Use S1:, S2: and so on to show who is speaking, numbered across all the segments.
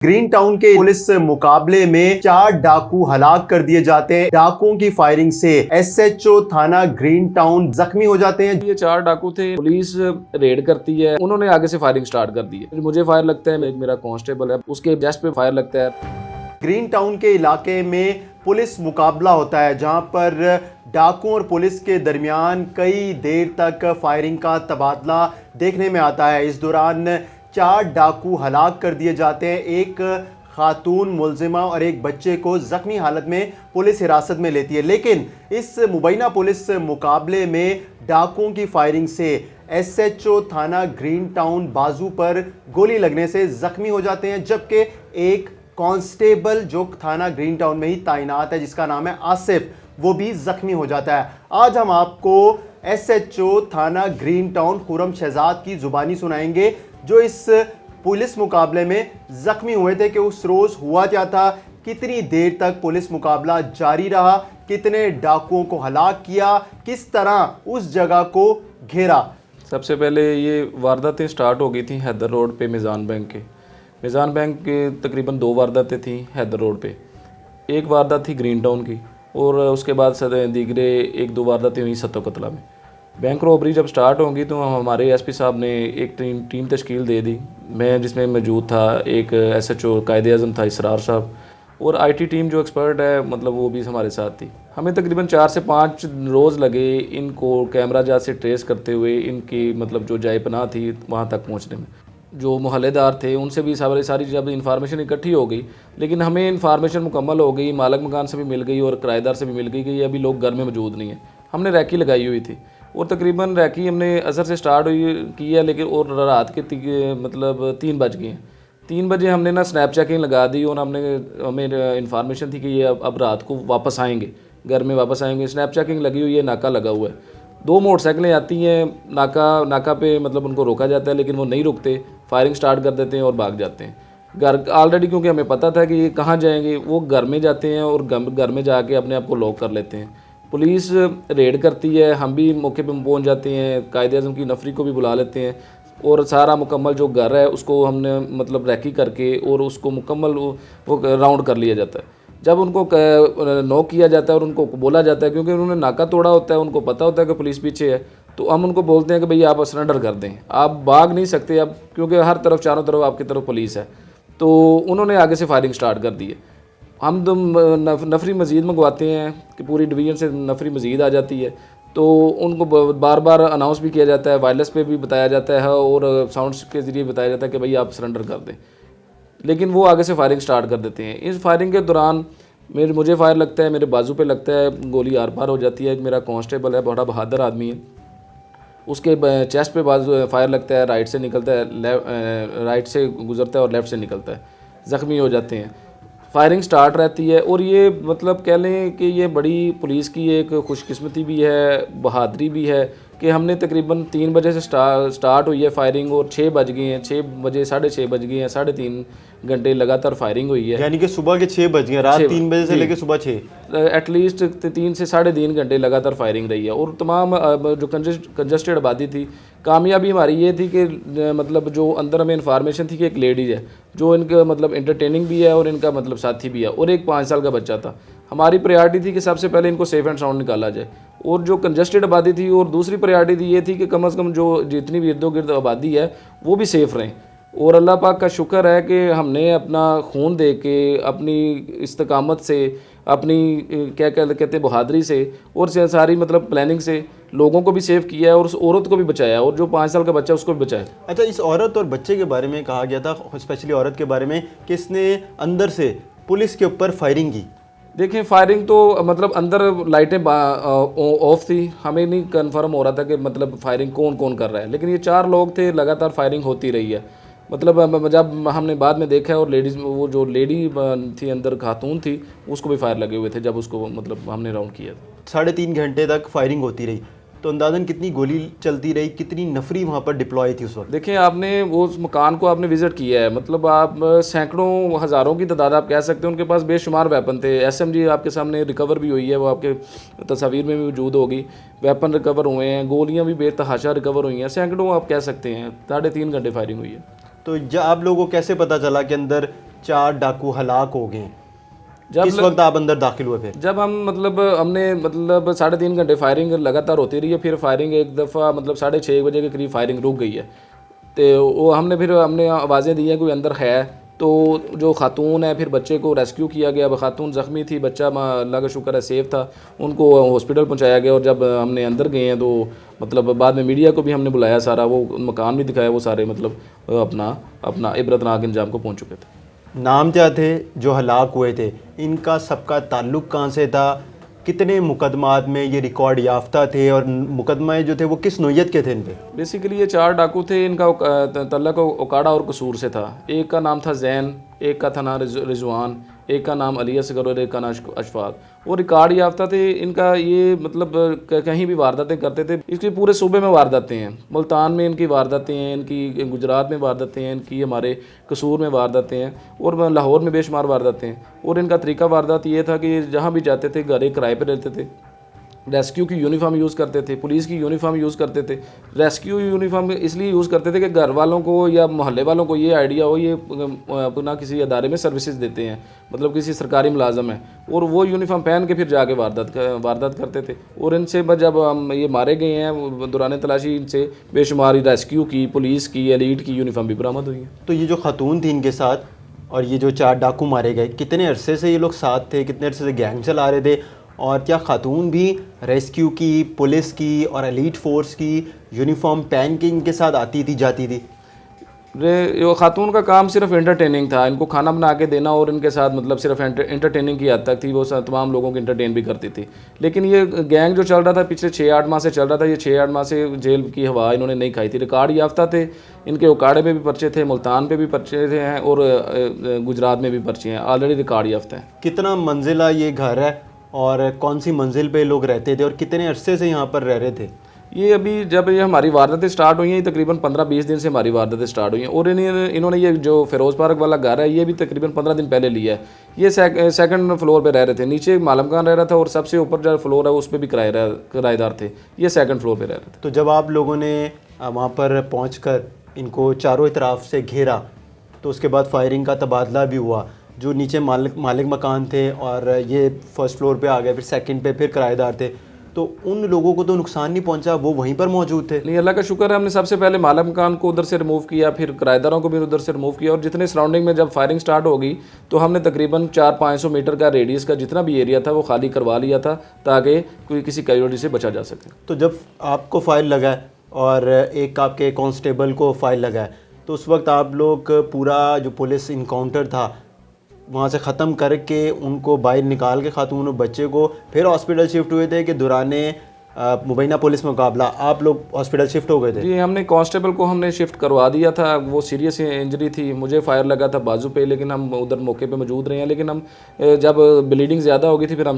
S1: Green town के police मुकाबले में 4 डाकू हलाक कर दिए जाते हैं। डाकुओं की फायरिंग से एसएचओ थाना ग्रीन टाउन जख्मी हो जाते हैं।
S2: ये 4 डाकू थे। पुलिस रेड करती है, उन्होंने आगे से फायरिंग स्टार्ट कर दी है। मुझे फायर लगता है, मेरा कांस्टेबल है, उसके जस्ट पे फायर लगता है।
S1: ग्रीन टाउन के इलाके में पुलिस मुकाबला होता है जहां पर डाकुओं और पुलिस के दरमियान कई देर तक फायरिंग का तबादला देखने में आता है। इस दौरान 4 डाकू हलाक कर दिए जाते हैं। एक खातून मुलजिमा और एक बच्चे को जख्मी हालत में पुलिस हिरासत में लेती है। लेकिन इस मुबैना पुलिस मुकाबले में डाकुओं की फायरिंग से एसएचओ थाना ग्रीन टाउन बाजू पर गोली लगने से जख्मी हो जाते हैं, जबकि एक कांस्टेबल जो थाना ग्रीन टाउन में ही तैनात है जिसका नाम है आसिफ, वो भी जख्मी हो जाता है। आज हम आपको एसएचओ थाना ग्रीन टाउन खुरम शहजाद की जुबानी सुनाएंगे जो इस पुलिस मुकाबले में जख्मी हुए थे कि उस रोज हुआ क्या था, कितनी देर तक पुलिस मुकाबला जारी रहा, कितने डाकुओं को हलाक किया, किस तरह उस जगह को घेरा।
S2: सबसे पहले ये वारदातें स्टार्ट हो गई थी हैदर रोड पे मिज़ान बैंक के तकरीबन 2 वारदातें थी हैदर रोड पे। एक वारदात थी ग्रीन टाउन की और उसके बाद दीगरे 1-2 वारदातें हुई सत्तो कतला में। बैंक रॉबरी जब स्टार्ट होंगी तो हमारे एसपी साहब ने एक टीम तश्कील दे दी। मैं जिसमें मौजूद था, एक एसएचओ कायदे आज़म था इसरार साहब, और आईटी टीम जो एक्सपर्ट है मतलब वो भी हमारे साथ थी। हमें तकरीबन 4 से 5 रोज़ लगे इनको कैमरा जात से ट्रेस करते हुए इनकी मतलब जो जाए पनाह थी वहाँ तक पहुँचने में। जो मोहल्लेदार थे उनसे भी सारी जब इन्फॉर्मेशन इकट्ठी हो गई, लेकिन हमें इन्फॉर्मेशन मुकम्मल हो गई, मालिक मकान से भी मिल गई और किराएदार से भी मिल गई कि ये अभी लोग घर में मौजूद नहीं है। हमने रैकी लगाई हुई थी और तकरीबन रैकी हमने असर से स्टार्ट की है, लेकिन और रात के मतलब 3 बज गए हैं। 3 बजे हमने ना स्नैप चेकिंग लगा दी और हमें इन्फॉर्मेशन थी कि ये अब रात को वापस आएंगे, घर में वापस आएंगे। स्नैप चेकिंग लगी हुई है, नाका लगा हुआ है, 2 मोटरसाइकिलें आती हैं, नाका पे मतलब उनको रोका जाता है लेकिन वो नहीं रुकते, फायरिंग स्टार्ट कर देते हैं और भाग जाते हैं घर। ऑलरेडी क्योंकि हमें पता था कि ये कहाँ जाएंगे, वो घर में जाते हैं और घर में जाके अपने आप को लॉक कर लेते हैं। पुलिस रेड करती है, हम भी मौके पे पहुंच जाते हैं, कायदे आज़म की नफरी को भी बुला लेते हैं और सारा मुकम्मल जो घर है उसको हमने मतलब रैकी करके और उसको मुकम्मल वो राउंड कर लिया जाता है। जब उनको नॉक किया जाता है और उनको बोला जाता है, क्योंकि उन्होंने नाका तोड़ा होता है, उनको पता होता है कि पुलिस पीछे है, तो हम उनको बोलते हैं कि भैया आप सरेंडर कर दें, आप भाग नहीं सकते अब, क्योंकि हर तरफ चारों तरफ आपकी तरफ पुलिस है। तो उन्होंने आगे से फायरिंग स्टार्ट कर दी है। हम तो नफरी मज़ीद मंगवाते हैं कि पूरी डिवीज़न से नफरी मज़ीद आ जाती है, तो उनको बार बार अनाउंस भी किया जाता है, वायरलेस पे भी बताया जाता है और साउंड्स के ज़रिए बताया जाता है कि भाई आप सरेंडर कर दें, लेकिन वो आगे से फायरिंग स्टार्ट कर देते हैं। इस फायरिंग के दौरान मुझे फायर लगता है, मेरे बाजू पे लगता है, गोली आर पार हो जाती है। मेरा कांस्टेबल है, बड़ा बहादुर आदमी है, उसके चेस्ट पे बाजू फायर लगता है, राइट से निकलता है, राइट से गुजरता है और लेफ़्ट से निकलता है, ज़ख्मी हो जाते हैं। फायरिंग स्टार्ट रहती है और ये मतलब कह लें कि ये बड़ी पुलिस की एक खुशकिस्मती भी है, बहादरी भी है कि हमने तकरीबन 3 बजे से स्टार्ट हुई है फायरिंग और 6 बज गए हैं, 6 बजे 6:30 बज गए हैं, 3.5 घंटे लगातार फायरिंग हुई है।
S1: यानी कि सुबह के 6 बज गए, रात 3 बजे से लेकर सुबह 6,
S2: एटलीस्ट 3 से 3.5 घंटे लगातार फायरिंग रही है। और तमाम जो कंजस्टेड आबादी थी, कामयाबी हमारी ये थी कि मतलब जो अंदर हमें इन्फॉर्मेशन थी कि एक लेडीज़ है जो इनका मतलब एंटरटेनिंग भी है और इनका मतलब साथी भी है, और एक 5 साल का बच्चा था। हमारी प्रायोरिटी थी कि सबसे पहले इनको सेफ एंड साउंड निकाला जाए, और जो कंजस्टेड आबादी थी, और दूसरी प्रायोरिटी थी ये थी कि कम से कम जो जितनी भी इर्दो गिर्द आबादी है वो भी सेफ़ रहें। और अल्लाह पाक का शुक्र है कि हमने अपना खून दे के, अपनी इस्तकामत से, अपनी क्या कहते हैं बहादरी से और सारी मतलब प्लानिंग से लोगों को भी सेव किया है और उस औरत को भी बचाया, और जो 5 साल का बच्चा उसको भी बचाया।
S1: अच्छा, इस औरत और बच्चे के बारे में कहा गया था, स्पेशली औरत के बारे में, कि इसने अंदर से पुलिस के ऊपर फायरिंग की।
S2: देखिए, फायरिंग तो मतलब अंदर लाइटें ऑफ थी, हमें नहीं कंफर्म हो रहा था कि मतलब फायरिंग कौन कौन कर रहा है, लेकिन ये 4 लोग थे, लगातार फायरिंग होती रही है। मतलब जब हमने बाद में देखा है, और लेडीज़, वो जो लेडी थी अंदर खातून थी, उसको भी फायर लगे हुए थे जब उसको मतलब हमने राउंड किया।
S1: 3.5 घंटे तक फायरिंग होती रही, तो अंदाज़न कितनी गोली चलती रही, कितनी नफरी वहाँ पर डिप्लॉय थी उस वक्त?
S2: देखिए, आपने वो उस मकान को आपने विज़िट किया है, मतलब आप सैकड़ों हज़ारों की तादाद आप कह सकते हैं, उनके पास बेशुमार वेपन थे। एसएमजी आपके सामने रिकवर भी हुई है, वो आपके तस्वीर में भी मौजूद होगी। वेपन रिकवर हुए हैं, गोलियां भी बेतहाशा रिकवर हुई हैं, सैकड़ों आप कह सकते हैं। 3.5 घंटे फायरिंग हुई है।
S1: तो जब आप लोगों को कैसे पता चला कि अंदर 4 डाकू हलाक हो गए।
S2: जब
S1: किस वक्त आप अंदर दाखिल हुए फिर?
S2: जब हम मतलब हमने मतलब 3.5 घंटे फायरिंग लगातार होती रही है, फिर फायरिंग एक दफ़ा मतलब 6:30 बजे के करीब फायरिंग रुक गई है। तो वो हमने आवाज़ें दी हैं कोई अंदर है, तो जो खातून है फिर बच्चे को रेस्क्यू किया गया। खातून ज़ख्मी थी, बच्चा अल्लाह का शुक्र है सेफ़ था, उनको हॉस्पिटल पहुंचाया गया। और जब हमने अंदर गए हैं तो मतलब बाद में मीडिया को भी हमने बुलाया, सारा वो मकान भी दिखाया, वो सारे मतलब अपना अपना इबरतनाक अंजाम को पहुँच चुके थे।
S1: नाम क्या थे जो हलाक हुए थे? इनका सबका ताल्लुक़ कहाँ से था? कितने मुकदमात में ये रिकॉर्ड याफ्ता थे और मुकदमे जो थे वो किस नौयत के थे इन पे?
S2: बेसिकली ये 4 डाकू थे, इनका तल्लक ओकाड़ा और कसूर से था। एक का नाम था जैन, एक का था नाम रिजवान, एक का नाम अली असगर और एक का नाम अशफाक। वो रिकॉर्ड याफ्ता थे। इनका ये मतलब कहीं भी वारदातें करते थे। इसके पूरे सूबे में वारदातें हैं, मुल्तान में इनकी वारदातें हैं, इनकी गुजरात में वारदातें हैं, इनकी हमारे कसूर में वारदातें हैं और लाहौर में बेशुमार वारदातें हैं। और इनका तरीका वारदात ये था कि जहाँ भी जाते थे घर एक किराए पर रहते थे, रेस्क्यू की यूनिफॉर्म यूज़ करते थे, पुलिस की यूनिफॉर्म यूज़ करते थे। रेस्क्यू यूनिफॉर्म इसलिए यूज़ करते थे कि घर वालों को या मोहल्ले वालों को ये आइडिया हो ये अपना किसी अदारे में सर्विसेज देते हैं, मतलब किसी सरकारी मुलाजम है, और वो यूनिफॉर्म पहन के फिर जाके वारदात करते थे। और इनसे जब हम ये मारे गए हैं दौरान तलाशी, इनसे बेशुमार रेस्क्यू की, पुलिस की, एलीट की यूनिफॉर्म भी बरामद हुई है।
S1: तो ये जो खातून थी इनके साथ और ये जो 4 डाकू मारे गए, कितने अरसे से ये लोग साथ थे? कितने अरसे से गैंग चला रहे थे? और क्या खातून भी रेस्क्यू की, पुलिस की और एलीट फोर्स की यूनिफॉर्म पहन के इनके साथ आती थी जाती थी?
S2: ये खातून का काम सिर्फ एंटरटेनिंग था, इनको खाना बना के देना और इनके साथ मतलब सिर्फ एंटरटेनिंग की हद तक थी। वो तमाम लोगों को एंटरटेन भी करती थी। लेकिन ये गैंग जो चल रहा था पिछले 6-8 माह से चल रहा था, ये 6-8 माह से जेल की हवा इन्होंने नहीं खाई थी। रिकॉर्ड याफ्ता थे, इनके उकाड़े में भी पर्चे थे, मुल्तान पे भी पर्चे थे हैं और गुजरात में भी पर्चे हैं, ऑलरेडी रिकॉर्ड याफ्ता है।
S1: कितना मंजिला ये घर है और कौन सी मंजिल पे लोग रहते थे और कितने अरसे से यहाँ पर रह रहे थे?
S2: ये अभी जब ये हमारी वारदातें स्टार्ट हुई हैं, तकरीबन 15-20 दिन से हमारी वारदातें स्टार्ट हुई हैं। और इन्होंने ये जो फिरोज़ पार्क वाला घर है ये भी तकरीबन 15 दिन पहले लिया है। ये सेकंड फ्लोर पे रह रहे थे, नीचे मालम खान रह रहा था और सबसे ऊपर जो फ्लोर है उस पर भी किराएदार थे। ये सेकंड फ्लोर पे रह रहे थे।
S1: तो जब आप लोगों ने वहाँ पर पहुँच इनको चारों तरफ से घेरा तो उसके बाद फायरिंग का तबादला भी हुआ। जो नीचे मालिक मकान थे और ये फर्स्ट फ्लोर पे आ गए, फिर सेकंड पे फिर किराएदार थे, तो उन लोगों को तो नुकसान नहीं पहुंचा, वो वहीं पर मौजूद थे।
S2: नहीं, अल्लाह का शुक्र है, हमने सबसे पहले मालिक मकान को उधर से रिमूव किया, फिर किराएदारों को भी उधर से रिमूव किया। और जितने सराउंडिंग में जब फायरिंग स्टार्ट होगी तो हमने तकरीबन 400-500 मीटर का रेडियस का जितना भी एरिया था वो खाली करवा लिया था ताकि कोई किसी कैजुअल्टी से बचा जा सके।
S1: तो जब आपको फाइल लगा और एक आपके कांस्टेबल को फाइल लगा तो उस वक्त आप लोग पूरा जो पुलिस इनकाउंटर था वहाँ से ख़त्म करके उनको बाहर निकाल के खातून और बच्चे को फिर हॉस्पिटल शिफ्ट हुए थे कि दौराने मुबैना पुलिस मुकाबला आप लोग हॉस्पिटल शिफ्ट हो गए थे?
S2: जी, हमने कांस्टेबल को हमने शिफ्ट करवा दिया था। वो सीरियस इंजरी थी, मुझे फायर लगा था बाजू पे, लेकिन हम उधर मौके पे मौजूद रहे हैं। लेकिन हम जब ब्लीडिंग ज़्यादा हो गई थी फिर हम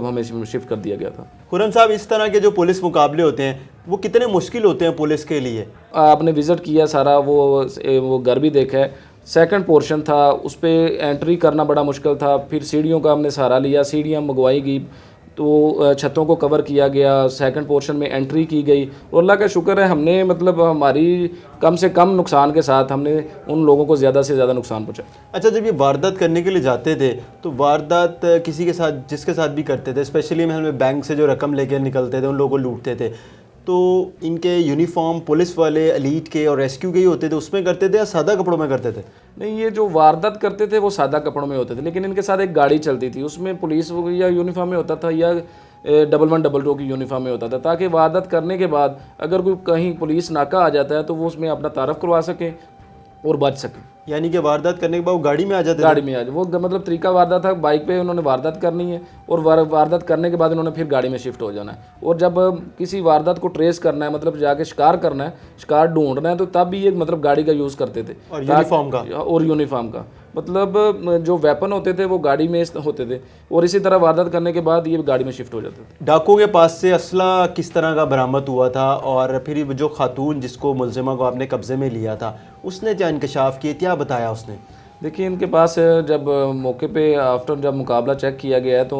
S2: हमें शिफ्ट कर दिया गया था।
S1: खुर्रम साहब, इस तरह के जो पुलिस मुकाबले होते हैं वो कितने मुश्किल होते हैं पुलिस के लिए?
S2: आपने विज़िट किया सारा, वो घर भी देखा है। सेकंड पोर्शन था, उस पर एंट्री करना बड़ा मुश्किल था। फिर सीढ़ियों का हमने सहारा लिया, सीढ़ियाँ मंगवाई गई तो छतों को कवर किया गया, सेकंड पोर्शन में एंट्री की गई। और अल्लाह का शुक्र है हमने मतलब हमारी कम से कम नुकसान के साथ हमने उन लोगों को ज़्यादा से ज़्यादा नुकसान पहुँचाया।
S1: अच्छा, जब ये वारदात करने के लिए जाते थे तो वारदात किसी के साथ जिसके साथ भी करते थे, स्पेशली में बैंक से जो रकम लेकर निकलते थे उन लोगों को लूटते थे, तो इनके यूनिफॉर्म पुलिस वाले एलीट के और रेस्क्यू के ही होते थे, उसमें करते थे या सादा कपड़ों में करते थे?
S2: नहीं, ये जो वारदात करते थे वो सादा कपड़ों में होते थे, लेकिन इनके साथ एक गाड़ी चलती थी, उसमें पुलिस या यूनिफॉर्म में होता था या 1122 की यूनिफॉर्म में होता था, ताकि वारदात करने के बाद अगर कोई कहीं पुलिस नाका आ जाता है तो वो उसमें अपना तारफ़ करवा सके और बच सके।
S1: यानी कि वारदात करने के बाद वो गाड़ी में आ जाते?
S2: गाड़ी में आ जाए, वो मतलब तरीका वारदात था, बाइक पे उन्होंने वारदात करनी है और वारदात करने के बाद उन्होंने फिर गाड़ी में शिफ्ट हो जाना है। और जब किसी वारदात को ट्रेस करना है, मतलब जाके शिकार करना है, शिकार ढूंढना है, तो तब भी ये मतलब गाड़ी का यूज़ करते थे
S1: और यूनिफॉर्म का
S2: मतलब जो वेपन होते थे वो गाड़ी में होते थे और इसी तरह वारदात करने के बाद ये गाड़ी में शिफ्ट हो जाते थे।
S1: डाकुओं के पास से असला किस तरह का बरामद हुआ था और फिर जो खातून जिसको मुलजिमा को आपने कब्ज़े में लिया था उसने क्या इंकशाफ किए, क्या बताया उसने?
S2: देखिए इनके पास जब मौके पे आफ्टर जब मुकाबला चेक किया गया है तो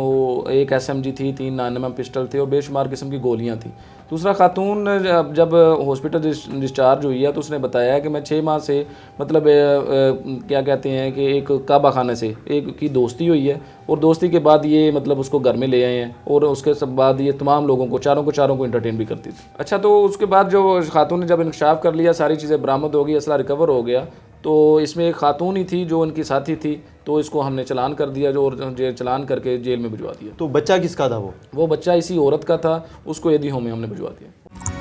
S2: एक एसएमजी थी, 3 9mm पिस्टल थे और बेशुमार किस्म की गोलियां थी। दूसरा खातून जब हॉस्पिटल डिस्चार्ज हुई है तो उसने बताया कि मैं 6 माह से मतलब क्या कहते हैं कि एक काबा खाने से एक की दोस्ती हुई है और दोस्ती के बाद ये मतलब उसको घर में ले आए हैं और उसके सब बाद ये तमाम लोगों को चारों को इंटरटेन भी करती थी। अच्छा, तो उसके बाद जो खातून ने जब इंकशाफ कर लिया, सारी चीज़ें बरामद हो गई, असला रिकवर हो गया, तो इसमें एक खातून ही थी जो उनकी साथी थी, तो इसको हमने चालान कर दिया जो और चालान करके जेल में भिजवा दिया।
S1: तो बच्चा किसका था वो?
S2: वो बच्चा इसी औरत का था, उसको यदि होम में हमने भिजवा दिया।